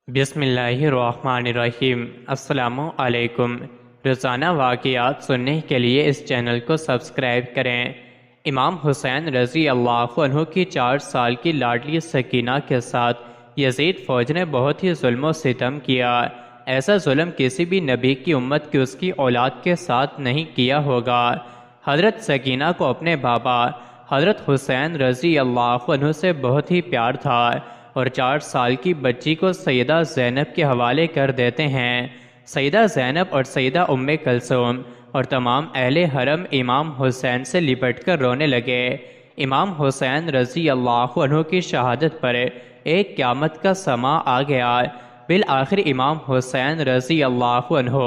بسم اللہ الرحمن الرحیم۔ السلام علیکم۔ روزانہ واقعات سننے کے لیے اس چینل کو سبسکرائب کریں۔ امام حسین رضی اللہ عنہ کی 4 سال کی لاڈلی سکینہ کے ساتھ یزید فوج نے بہت ہی ظلم و ستم کیا۔ ایسا ظلم کسی بھی نبی کی امت کی اس کی اولاد کے ساتھ نہیں کیا ہوگا۔ حضرت سکینہ کو اپنے بابا حضرت حسین رضی اللہ عنہ سے بہت ہی پیار تھا اور 4 سال کی بچی کو سیدہ زینب کے حوالے کر دیتے ہیں۔ سیدہ زینب اور سیدہ ام کلثوم اور تمام اہل حرم امام حسین سے لپٹ کر رونے لگے۔ امام حسین رضی اللہ عنہ کی شہادت پر ایک قیامت کا سماں آ گیا۔ بالآخر امام حسین رضی اللہ عنہ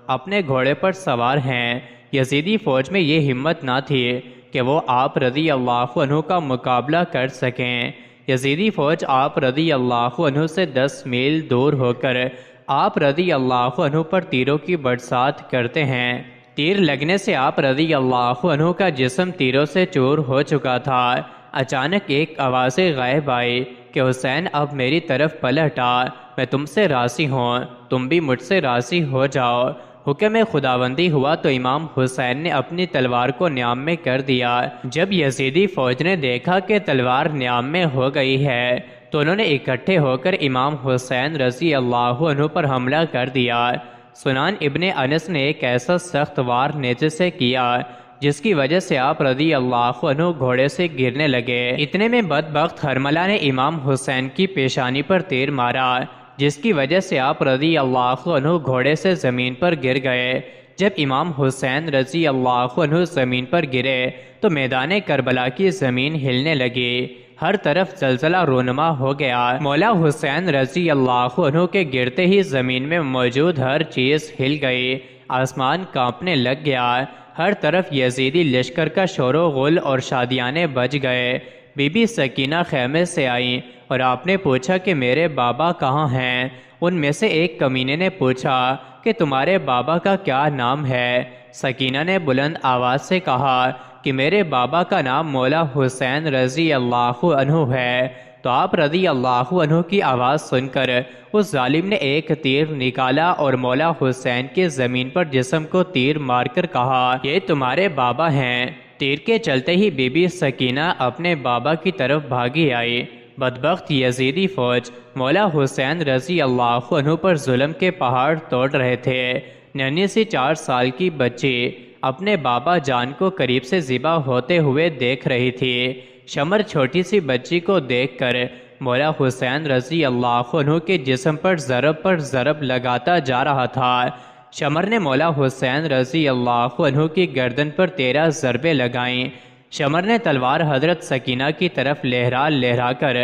اپنے گھوڑے پر سوار ہیں۔ یزیدی فوج میں یہ ہمت نہ تھی کہ وہ آپ رضی اللہ عنہ کا مقابلہ کر سکیں۔ یزیدی فوج آپ رضی اللہ عنہ سے 10 میل دور ہو کر آپ رضی اللہ عنہ پر تیروں کی برسات کرتے ہیں۔ تیر لگنے سے آپ رضی اللہ عنہ کا جسم تیروں سے چور ہو چکا تھا۔ اچانک ایک آواز غائب آئی کہ حسین اب میری طرف پلٹ آ، میں تم سے راضی ہوں، تم بھی مجھ سے راضی ہو جاؤ۔ حکم خداوندی ہوا تو امام حسین نے اپنی تلوار کو نیام میں کر دیا۔ جب یزیدی فوج نے دیکھا کہ تلوار نیام میں ہو گئی ہے تو انہوں نے اکٹھے ہو کر امام حسین رضی اللہ عنہ پر حملہ کر دیا۔ سنان ابن انس نے ایک ایسا سخت وار نیزے سے کیا جس کی وجہ سے آپ رضی اللہ عنہ گھوڑے سے گرنے لگے۔ اتنے میں بدبخت حرملہ نے امام حسین کی پیشانی پر تیر مارا جس کی وجہ سے آپ رضی اللہ عنہ گھوڑے سے زمین پر گر گئے۔ جب امام حسین رضی اللہ عنہ زمین پر گرے تو میدان کربلا کی زمین ہلنے لگی، ہر طرف زلزلہ رونما ہو گیا۔ مولا حسین رضی اللہ عنہ کے گرتے ہی زمین میں موجود ہر چیز ہل گئی، آسمان کانپنے لگ گیا، ہر طرف یزیدی لشکر کا شور و غل اور شادیانے بج گئے۔ بی بی سکینہ خیمے سے آئیں اور آپ نے پوچھا کہ میرے بابا کہاں ہیں؟ ان میں سے ایک کمینے نے پوچھا کہ تمہارے بابا کا کیا نام ہے؟ سکینہ نے بلند آواز سے کہا کہ میرے بابا کا نام مولا حسین رضی اللہ عنہ ہے۔ تو آپ رضی اللہ عنہ کی آواز سن کر اس ظالم نے ایک تیر نکالا اور مولا حسین کے زمین پر جسم کو تیر مار کر کہا یہ تمہارے بابا ہیں۔ تیر کے چلتے ہی بی بی سکینہ اپنے بابا کی طرف بھاگی آئی۔ بدبخت یزیدی فوج مولا حسین رضی اللہ عنہ پر ظلم کے پہاڑ توڑ رہے تھے۔ ننھی سی 4 سال کی بچی اپنے بابا جان کو قریب سے ذبح ہوتے ہوئے دیکھ رہی تھی۔ شمر چھوٹی سی بچی کو دیکھ کر مولا حسین رضی اللہ عنہ کے جسم پر ضرب لگاتا جا رہا تھا۔ شمر نے مولا حسین رضی اللہ عنہ کی گردن پر 13 ضربیں لگائیں۔ شمر نے تلوار حضرت سکینہ کی طرف لہرا کر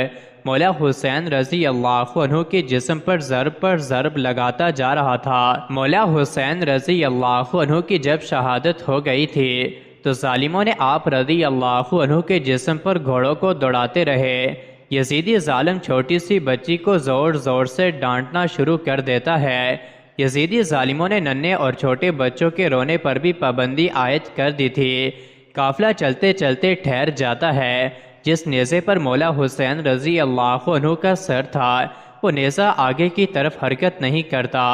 مولا حسین رضی اللہ عنہ کے جسم پر ضرب لگاتا جا رہا تھا۔ مولا حسین رضی اللہ عنہ کی جب شہادت ہو گئی تھی تو ظالموں نے آپ رضی اللہ عنہ کے جسم پر گھوڑوں کو دوڑاتے رہے۔ یزیدی ظالم چھوٹی سی بچی کو زور زور سے ڈانٹنا شروع کر دیتا ہے۔ یزیدی ظالموں نے ننھے اور چھوٹے بچوں کے رونے پر بھی پابندی عائد کر دی تھی۔ قافلہ چلتے چلتے ٹھہر جاتا ہے۔ جس نیزے پر مولا حسین رضی اللہ عنہ کا سر تھا وہ نیزہ آگے کی طرف حرکت نہیں کرتا،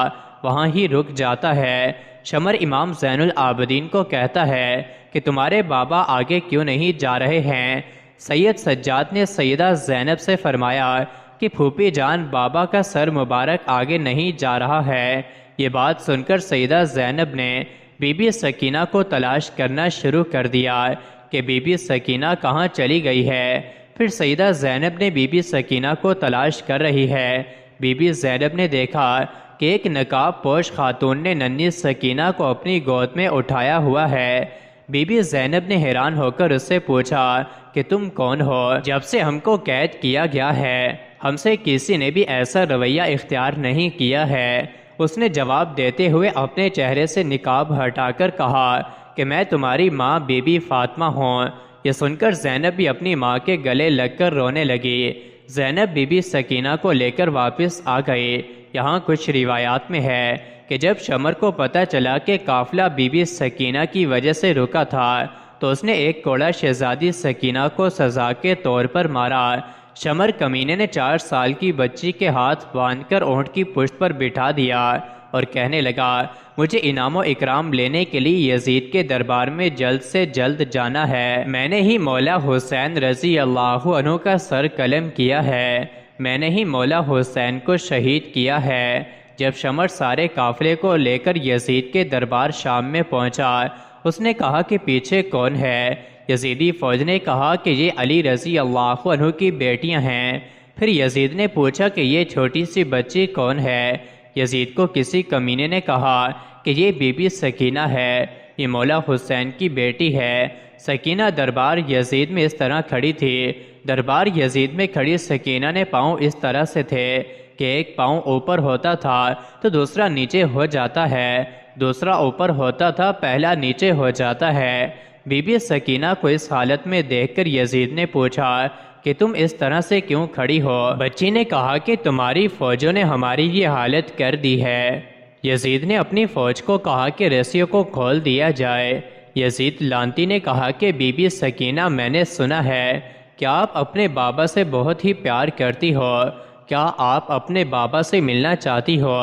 وہاں ہی رک جاتا ہے۔ شمر امام زین العابدین کو کہتا ہے کہ تمہارے بابا آگے کیوں نہیں جا رہے ہیں؟ سید سجاد نے سیدہ زینب سے فرمایا کہ پھوپھی جان بابا کا سر مبارک آگے نہیں جا رہا ہے۔ یہ بات سن کر سیدہ زینب نے بی بی سکینہ کو تلاش کرنا شروع کر دیا کہ بی بی سکینہ کہاں چلی گئی ہے۔ پھر سیدہ زینب نے بی بی سکینہ کو تلاش کر رہی ہے۔ بی بی زینب نے دیکھا کہ ایک نقاب پوش خاتون نے ننھی سکینہ کو اپنی گود میں اٹھایا ہوا ہے۔ بی بی زینب نے حیران ہو کر اس سے پوچھا کہ تم کون ہو؟ جب سے ہم کو قید کیا گیا ہے ہم سے کسی نے بھی ایسا رویہ اختیار نہیں کیا ہے۔ اس نے جواب دیتے ہوئے اپنے چہرے سے نقاب ہٹا کر کہا کہ میں تمہاری ماں بی بی فاطمہ ہوں۔ یہ سن کر زینب بھی اپنی ماں کے گلے لگ کر رونے لگی۔ زینب بی بی سکینہ کو لے کر واپس آ گئی۔ یہاں کچھ روایات میں ہے کہ جب شمر کو پتہ چلا کہ قافلہ بی بی سکینہ کی وجہ سے رکا تھا تو اس نے ایک کوڑا شہزادی سکینہ کو سزا کے طور پر مارا، شمر کمینے نے 4 سال کی بچی کے ہاتھ باندھ کر اونٹ کی پشت پر بٹھا دیا اور کہنے لگا مجھے انعام و اکرام لینے کے لیے یزید کے دربار میں جلد سے جلد جانا ہے۔ میں نے ہی مولا حسین رضی اللہ عنہ کا سر قلم کیا ہے، میں نے ہی مولا حسین کو شہید کیا ہے۔ جب شمر سارے قافلے کو لے کر یزید کے دربار شام میں پہنچا، اس نے کہا کہ پیچھے کون ہے؟ یزیدی فوج نے کہا کہ یہ علی رضی اللہ عنہ کی بیٹیاں ہیں۔ پھر یزید نے پوچھا کہ یہ چھوٹی سی بچی کون ہے؟ یزید کو کسی کمینے نے کہا کہ یہ بی بی سکینہ ہے، یہ مولا حسین کی بیٹی ہے۔ سکینہ دربار یزید میں اس طرح کھڑی تھی۔ دربار یزید میں کھڑی سکینہ نے پاؤں اس طرح سے تھے کہ ایک پاؤں اوپر ہوتا تھا تو دوسرا نیچے ہو جاتا ہے، دوسرا اوپر ہوتا تھا پہلا نیچے ہو جاتا ہے۔ بی بی سکینہ کو اس حالت میں دیکھ کر یزید نے پوچھا کہ تم اس طرح سے کیوں کھڑی ہو؟ بچی نے کہا کہ تمہاری فوجوں نے ہماری یہ حالت کر دی ہے۔ یزید نے اپنی فوج کو کہا کہ رسیوں کو کھول دیا جائے۔ یزید لانتی نے کہا کہ بی بی سکینہ میں نے سنا ہے کہ آپ اپنے بابا سے بہت ہی پیار کرتی ہو، کیا آپ اپنے بابا سے ملنا چاہتی ہو؟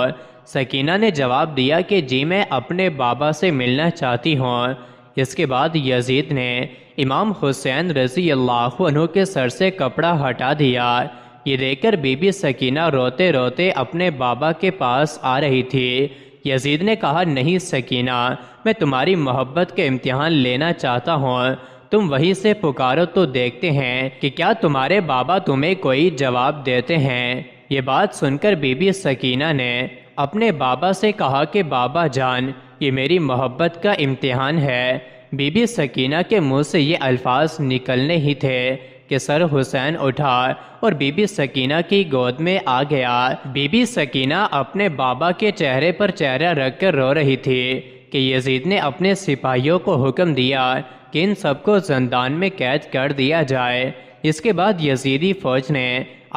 سکینہ نے جواب دیا کہ جی میں اپنے بابا سے ملنا چاہتی ہوں۔ اس کے بعد یزید نے امام حسین رضی اللہ عنہ کے سر سے کپڑا ہٹا دیا۔ یہ دیکھ کر بی بی سکینہ روتے روتے اپنے بابا کے پاس آ رہی تھی۔ یزید نے کہا نہیں سکینہ، میں تمہاری محبت کے امتحان لینا چاہتا ہوں، تم وہیں سے پکارو تو دیکھتے ہیں کہ کیا تمہارے بابا تمہیں کوئی جواب دیتے ہیں۔ یہ بات سن کر بی بی سکینہ نے اپنے بابا سے کہا کہ بابا جان یہ میری محبت کا امتحان ہے۔ بی بی سکینہ کے منہ سے یہ الفاظ نکلنے ہی تھے کہ سر حسین اٹھا اور بی بی سکینہ کی گود میں آ گیا۔ بی بی سکینہ اپنے بابا کے چہرے پر چہرہ رکھ کر رو رہی تھی کہ یزید نے اپنے سپاہیوں کو حکم دیا کہ ان سب کو زندان میں قید کر دیا جائے۔ اس کے بعد یزیدی فوج نے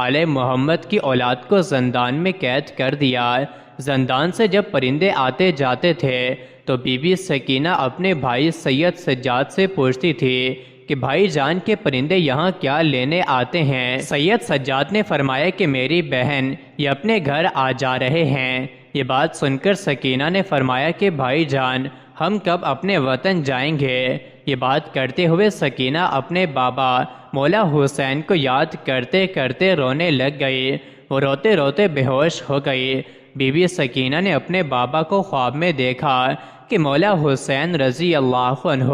آل محمد کی اولاد کو زندان میں قید کر دیا۔ زندان سے جب پرندے آتے جاتے تھے تو بی بی سکینہ اپنے بھائی سید سجاد سے پوچھتی تھی کہ بھائی جان کے پرندے یہاں کیا لینے آتے ہیں؟ سید سجاد نے فرمایا کہ میری بہن یہ اپنے گھر آ جا رہے ہیں۔ یہ بات سن کر سکینہ نے فرمایا کہ بھائی جان ہم کب اپنے وطن جائیں گے؟ یہ بات کرتے ہوئے سکینہ اپنے بابا مولا حسین کو یاد کرتے کرتے رونے لگ گئی۔ وہ روتے روتے بے ہوش ہو گئی۔ بی بی سکینہ نے اپنے بابا کو خواب میں دیکھا کہ مولا حسین رضی اللہ عنہ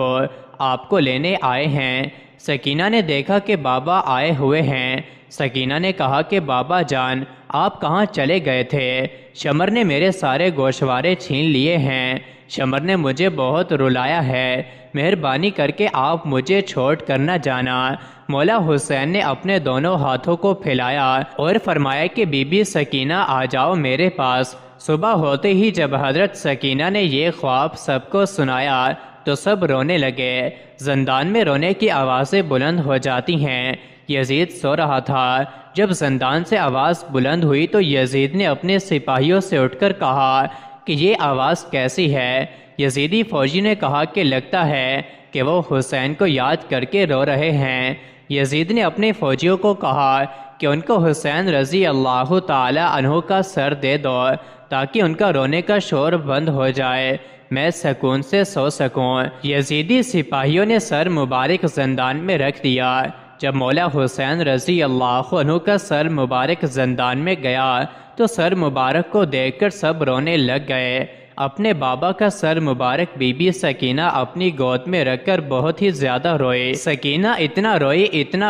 آپ کو لینے آئے ہیں۔ سکینہ نے دیکھا کہ بابا آئے ہوئے ہیں۔ سکینہ نے کہا کہ بابا جان آپ کہاں چلے گئے تھے؟ شمر نے میرے سارے گوشوارے چھین لیے ہیں، شمر نے مجھے بہت رلایا ہے، مہربانی کر کے آپ مجھے چھوڑ کر نہ جانا۔ مولا حسین نے اپنے دونوں ہاتھوں کو پھیلایا اور فرمایا کہ بی بی سکینہ آ جاؤ میرے پاس۔ صبح ہوتے ہی جب حضرت سکینہ نے یہ خواب سب کو سنایا تو سب رونے لگے۔ زندان میں رونے کی آوازیں بلند ہو جاتی ہیں۔ یزید سو رہا تھا۔ جب زندان سے آواز بلند ہوئی تو یزید نے اپنے سپاہیوں سے اٹھ کر کہا کہ یہ آواز کیسی ہے؟ یزیدی فوجی نے کہا کہ لگتا ہے کہ وہ حسین کو یاد کر کے رو رہے ہیں۔ یزید نے اپنے فوجیوں کو کہا کہ ان کو حسین رضی اللہ تعالی عنہ کا سر دے دو تاکہ ان کا رونے کا شور بند ہو جائے، میں سکون سے سو سکوں۔ یزیدی سپاہیوں نے سر مبارک زندان میں رکھ دیا۔ جب مولا حسین رضی اللہ عنہ کا سر مبارک زندان میں گیا تو سر مبارک کو دیکھ کر سب رونے لگ گئے۔ اپنے بابا کا سر مبارک بی بی سکینہ اپنی گود میں رکھ کر بہت ہی زیادہ روئی۔ سکینہ اتنا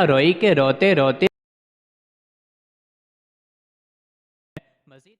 روئی کہ روتے روتے